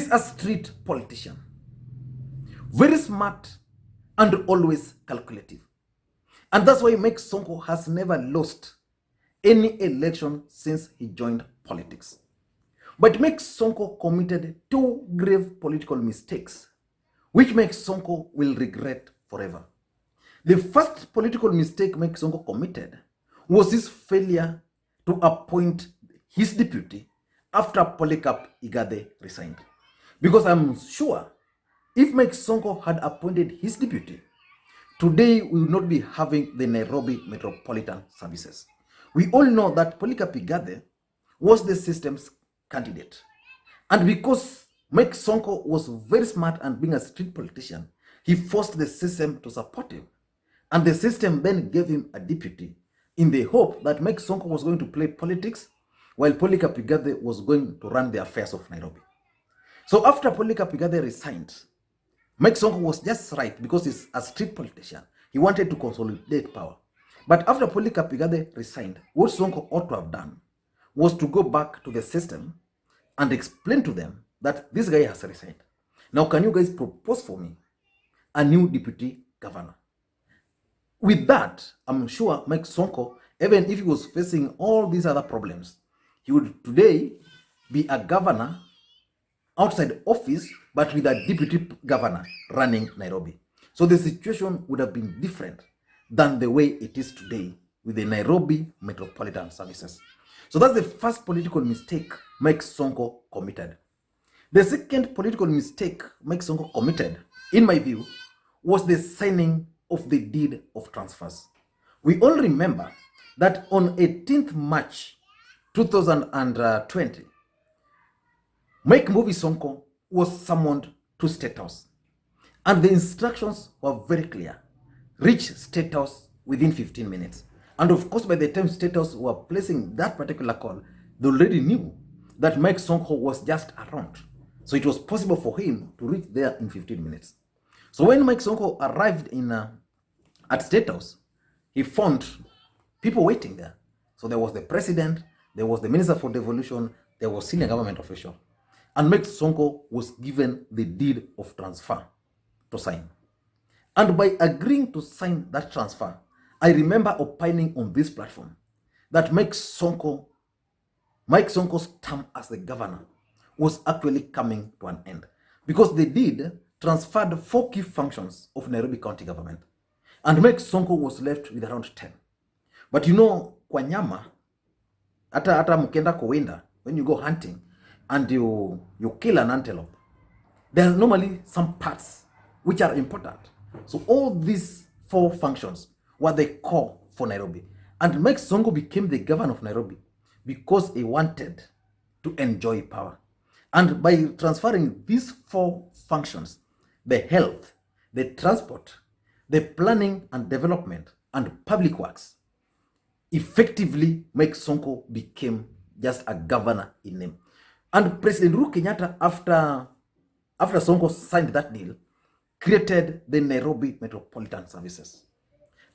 He's a street politician, very smart and always calculative. And that's why Mike Sonko has never lost any election since he joined politics. But Mike Sonko committed two grave political mistakes, which Mike Sonko will regret forever. The first political mistake Mike Sonko committed was his failure to appoint his deputy after Polycarp Igathe resigned. Because I'm sure if Mike Sonko had appointed his deputy, today we would not be having the Nairobi Metropolitan Services. We all know that Polycarp Igathe was the system's candidate. And because Mike Sonko was very smart and being a street politician, he forced the system to support him. And the system then gave him a deputy in the hope that Mike Sonko was going to play politics while Polycarp Igathe was going to run the affairs of Nairobi. So after Polycarp Igathe resigned, Mike Sonko was just right because he's a street politician. He wanted to consolidate power. But after Polycarp Igathe resigned, what Sonko ought to have done was to go back to the system and explain to them that this guy has resigned. Now, can you guys propose for me a new deputy governor? With that, I'm sure Mike Sonko, even if he was facing all these other problems, he would today be a governor outside office, but with a deputy governor running Nairobi. So the situation would have been different than the way it is today with the Nairobi Metropolitan Services. So that's the first political mistake Mike Sonko committed. The second political mistake Mike Sonko committed, in my view, was the signing of the deed of transfers. We all remember that on 18th March 2020, Mike Sonko was summoned to Statehouse. And the instructions were very clear. Reach Statehouse within 15 minutes. And of course, by the time Statehouse were placing that particular call, they already knew that Mike Sonko was just around. So it was possible for him to reach there in 15 minutes. So when Mike Sonko arrived at Statehouse, he found people waiting there. So there was the president, there was the minister for devolution, there was senior government official. And Mike Sonko was given the deed of transfer to sign. And by agreeing to sign that transfer, I remember opining on this platform that Mike Sonko's term as the governor was actually coming to an end, because the deed transferred 4 key functions of Nairobi County government, and Mike Sonko was left with around 10. But you know, kwa nyama, hata mkenda kuwinda, when you go hunting and you kill an antelope, there are normally some parts which are important. So all these 4 functions were the core for Nairobi. And Mike Sonko became the governor of Nairobi because he wanted to enjoy power. And by transferring these 4 functions, the health, the transport, the planning and development, and public works, effectively Mike Sonko became just a governor in name. And President Uhuru Kenyatta, after Sonko signed that deal, created the Nairobi Metropolitan Services.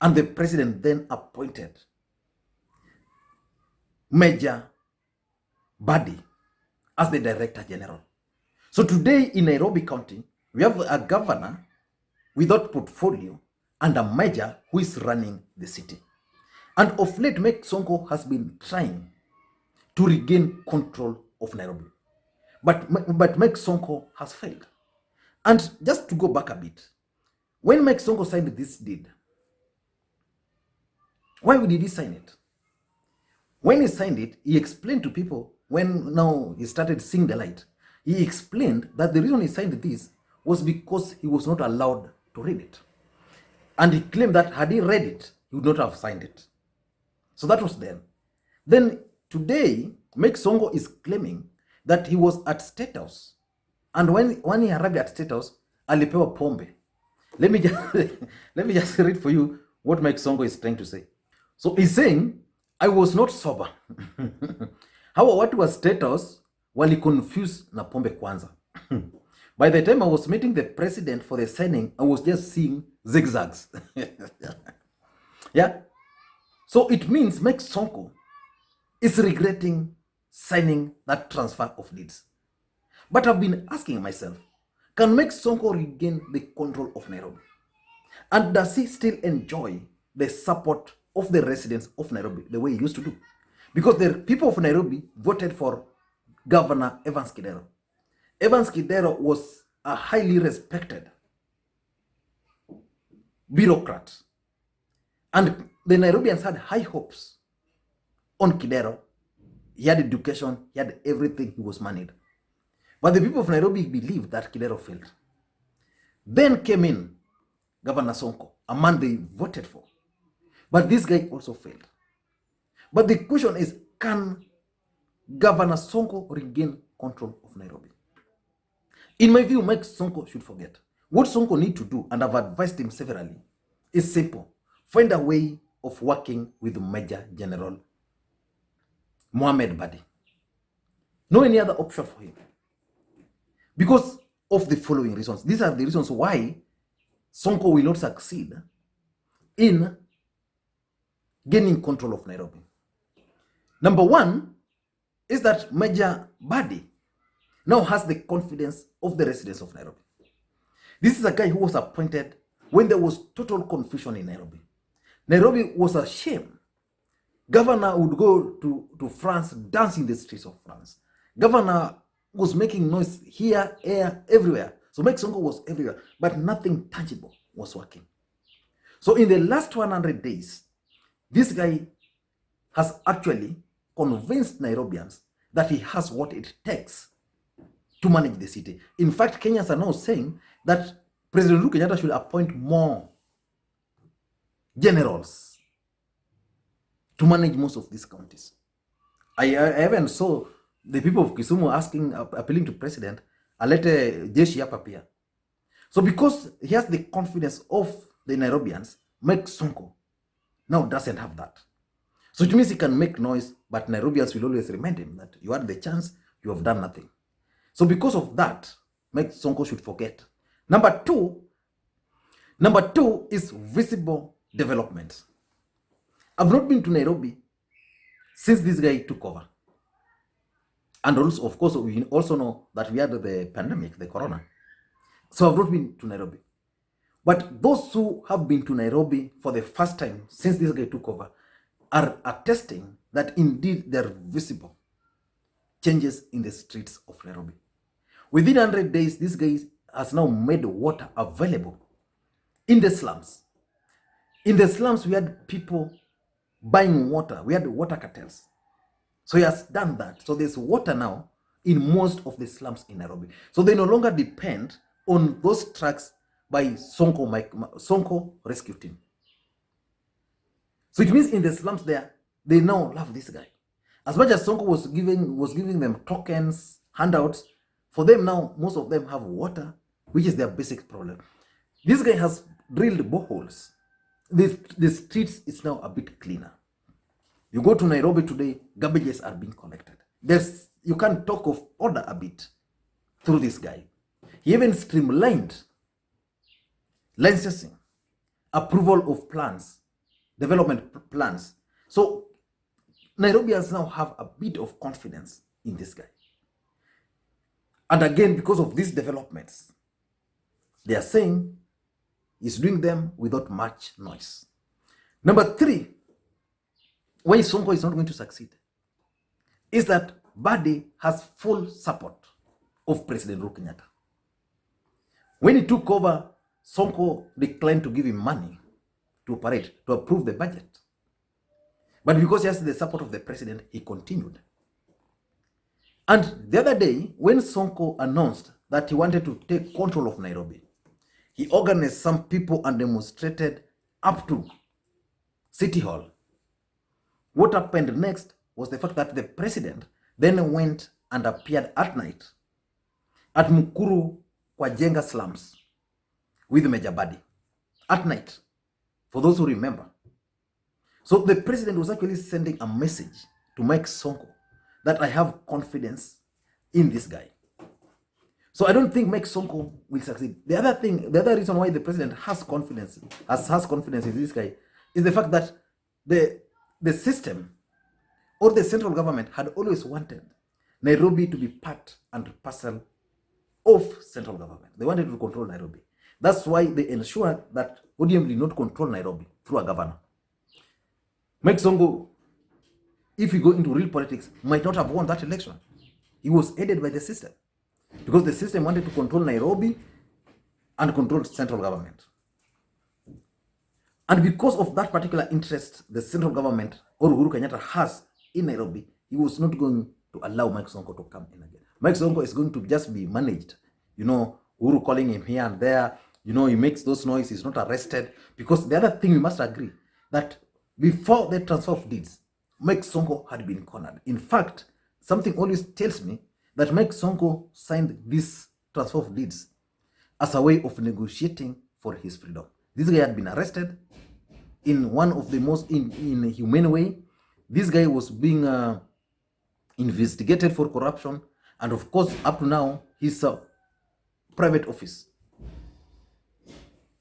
And the president then appointed Major Badi as the Director General. So today in Nairobi County, we have a governor without portfolio and a major who is running the city. And of late, Mike Sonko has been trying to regain control of Nairobi. But Mike Sonko has failed. And just to go back a bit, when Mike Sonko signed this deed, why did he sign it? When he signed it, he explained to people, when now he started seeing the light, he explained that the reason he signed this was because he was not allowed to read it. And he claimed that had he read it, he would not have signed it. So that was then. Then today, Mike Sonko is claiming that he was at Statehouse. And when he arrived at Statehouse, alipewa pombe. Let me just read for you what Mike Sonko is trying to say. So he's saying, I was not sober. Hawa watu wa Statehouse wali confuse na pombe kwanza. By the time I was meeting the president for the signing, I was just seeing zigzags. Yeah. So it means Mike Sonko is regretting signing that transfer of deeds. But I've been asking myself, can Mike Sonko regain the control of Nairobi? And does he still enjoy the support of the residents of Nairobi the way he used to do? Because the people of Nairobi voted for Governor Evans Kidero. Evans Kidero was a highly respected bureaucrat. And the Nairobians had high hopes on Kidero. He had education, he had everything, he was moneyed. But the people of Nairobi believed that Kidero failed. Then came in Governor Sonko, a man they voted for. But this guy also failed. But the question is, can Governor Sonko regain control of Nairobi? In my view, Mike Sonko should forget. What Sonko need to do, and I've advised him severally, is simple. Find a way of working with Major General Mohamed Badi. No any other option for him. Because of the following reasons. These are the reasons why Sonko will not succeed in gaining control of Nairobi. Number one is that Major Badi now has the confidence of the residents of Nairobi. This is a guy who was appointed when there was total confusion in Nairobi. Nairobi was a shame. Governor would go to France, dance in the streets of France. Governor was making noise here, air, everywhere. So Mike Sonko was everywhere, but nothing tangible was working. So in the last 100 days, this guy has actually convinced Nairobians that he has what it takes to manage the city. In fact, Kenyans are now saying that President Uhuru Kenyatta should appoint more generals to manage most of these counties. I even saw the people of Kisumu appealing to President, alete jeshi hapa pia. So because he has the confidence of the Nairobians, Mike Sonko now doesn't have that. So it means he can make noise, but Nairobians will always remind him that you had the chance, you have done nothing. So because of that, Mike Sonko should forget. Number two is visible development. I've not been to Nairobi since this guy took over. And also, of course, we also know that we had the pandemic, the corona. So I've not been to Nairobi. But those who have been to Nairobi for the first time since this guy took over are attesting that indeed there are visible changes in the streets of Nairobi. Within 100 days, this guy has now made water available in the slums. In the slums, we had people buying water. We had water cartels. So he has done that. So there's water now in most of the slums in Nairobi. So they no longer depend on those trucks by Sonko rescue team. So it means in the slums there, they now love this guy. As much as Sonko was giving them tokens, handouts, for them now, most of them have water, which is their basic problem. This guy has drilled boreholes. The streets is now a bit cleaner. You go to Nairobi today, garbages are being collected. You can talk of order a bit through this guy. He even streamlined licensing, approval of plans, development plans. So Nairobians now have a bit of confidence in this guy. And again, because of these developments, they are saying he's doing them without much noise. Number three, why Sonko is not going to succeed, is that Badi has full support of President Uhuru Kenyatta. When he took over, Sonko declined to give him money to operate, to approve the budget. But because he has the support of the president, he continued. And the other day, when Sonko announced that he wanted to take control of Nairobi, he organized some people and demonstrated up to City Hall. What happened next was the fact that the president then went and appeared at night at Mukuru kwa Jenga slums with Major Badi. At night, for those who remember. So the president was actually sending a message to Mike Sonko that I have confidence in this guy. So I don't think Mike Sonko will succeed. The other reason why the president has confidence in this guy is the fact that the system or the central government had always wanted Nairobi to be part and parcel of central government. They wanted to control Nairobi. That's why they ensured that ODM did not control Nairobi through a governor. Mike Sonko, if you go into real politics, might not have won that election. He was aided by the system because the system wanted to control Nairobi and control central government. And because of that particular interest the central government or Uhuru Kenyatta has in Nairobi, he was not going to allow Mike Sonko to come in again. Mike Sonko is going to just be managed. Uhuru calling him here and there. He makes those noises, he's not arrested. Because the other thing we must agree, that before the transfer of deeds, Mike Sonko had been cornered. In fact, something always tells me that Mike Sonko signed this transfer of deeds as a way of negotiating for his freedom. This guy had been arrested in one of the most inhumane way. This guy was being investigated for corruption, and of course, up to now, his private office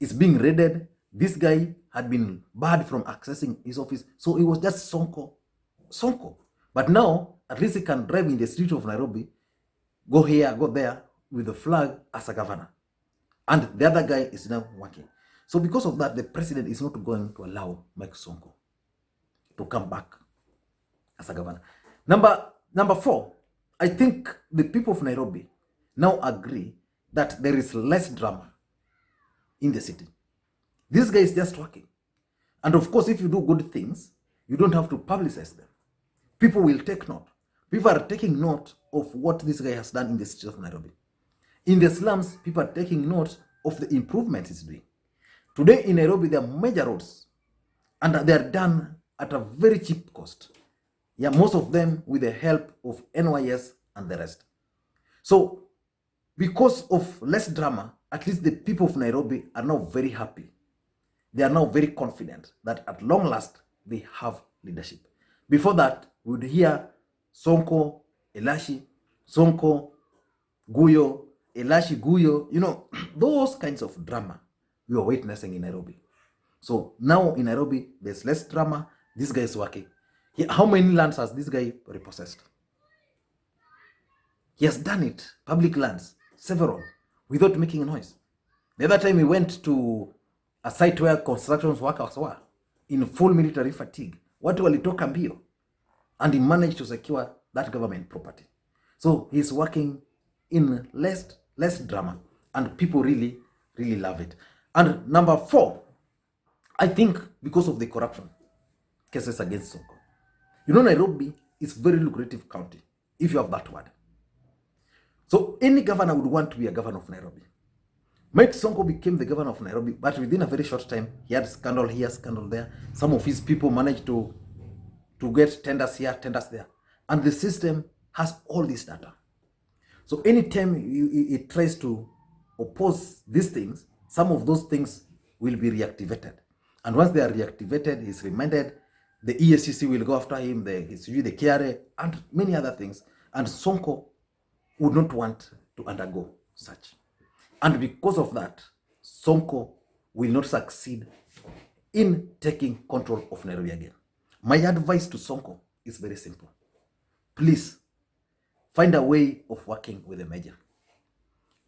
is being raided. This guy had been barred from accessing his office, so it was just Sonko. But now, at least he can drive in the street of Nairobi, go here, go there, with the flag as a governor. And the other guy is now working. So because of that, the president is not going to allow Mike Sonko to come back as a governor. Number 4, I think the people of Nairobi now agree that there is less drama in the city. This guy is just working. And of course, if you do good things, you don't have to publicize them. People will take note. People are taking note of what this guy has done in the city of Nairobi. In the slums, people are taking note of the improvements he's doing. Today in Nairobi, there are major roads, and they are done at a very cheap cost. Yeah, most of them with the help of NYS and the rest. So, because of less drama, at least the people of Nairobi are now very happy. They are now very confident that at long last, they have leadership. Before that, we would hear Sonko, Elashi, Sonko, Guyo, Elashi, Guyo, those kinds of drama we are witnessing in Nairobi. So now in Nairobi, there's less drama. This guy is working. How many lands has this guy repossessed? He has done it, public lands, several, without making a noise. The other time he went to a site where construction workers were in full military fatigue. Watu walitoka mbio, and he managed to secure that government property. So he's working in less drama, and people really, really love it. And number 4, I think because of the corruption cases against Sonko. Nairobi is very lucrative county, if you have that word. So any governor would want to be a governor of Nairobi. Mike Sonko became the governor of Nairobi, but within a very short time, he had scandal here, scandal there. Some of his people managed to get tenders here, tenders there. And the system has all this data. So anytime it tries to oppose these things, some of those things will be reactivated. And once they are reactivated, he's remanded, the ESCC will go after him, the KRA, and many other things. And Sonko would not want to undergo such. And because of that, Sonko will not succeed in taking control of Nairobi again. My advice to Sonko is very simple. Please, find a way of working with the Major.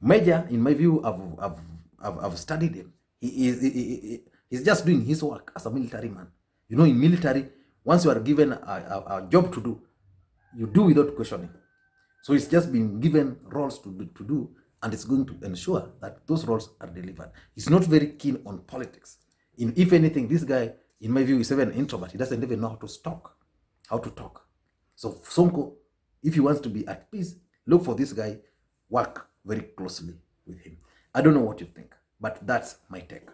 Major, in my view, I've studied him. He's just doing his work as a military man. In military, once you are given a job to do, you do without questioning. So he's just been given roles to do, and it's going to ensure that those roles are delivered. He's not very keen on politics. If anything, this guy, in my view, is even an introvert. He doesn't even know how to talk. So Sonko, if he wants to be at peace, look for this guy, work very closely with him. I don't know what you think, but that's my take.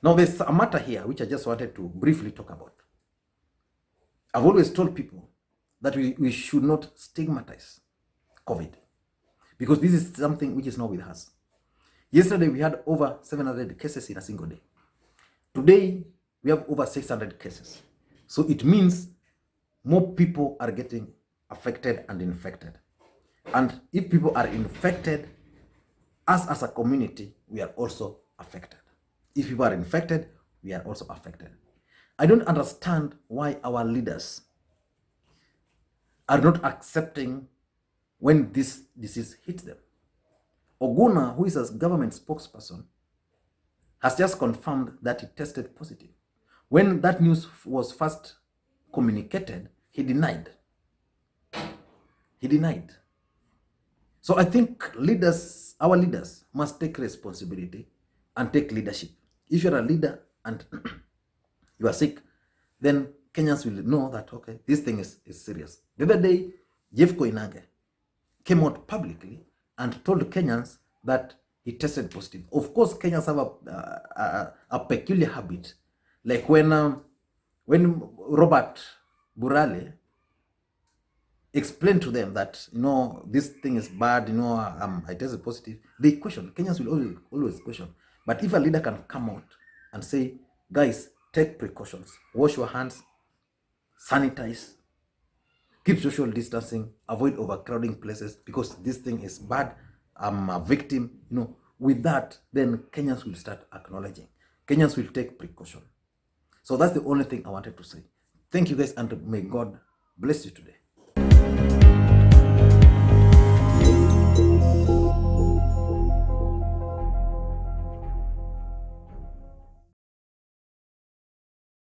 Now, there's a matter here which I just wanted to briefly talk about. I've always told people that we should not stigmatize COVID, because this is something which is not with us. Yesterday, we had over 700 cases in a single day. Today, we have over 600 cases. So it means more people are getting affected and infected. And if people are infected, us as a community, we are also affected. If people are infected, we are also affected. I don't understand why our leaders are not accepting when this disease hits them. Oguna, who is a government spokesperson, has just confirmed that he tested positive. When that news was first communicated, he denied. He denied. So I think leaders, our leaders, must take responsibility and take leadership. If you're a leader and you are sick, then Kenyans will know that, okay, this thing is serious. The other day, Jeff Koinange came out publicly and told Kenyans that he tested positive. Of course, Kenyans have a peculiar habit. Like when Robert Burale explained to them that, this thing is bad, I tested positive, they question. Kenyans will always question. But if a leader can come out and say, guys, take precautions, wash your hands, sanitize, keep social distancing, avoid overcrowding places because this thing is bad, I'm a victim, with that, then Kenyans will start acknowledging. Kenyans will take precaution. So that's the only thing I wanted to say. Thank you guys, and may God bless you today.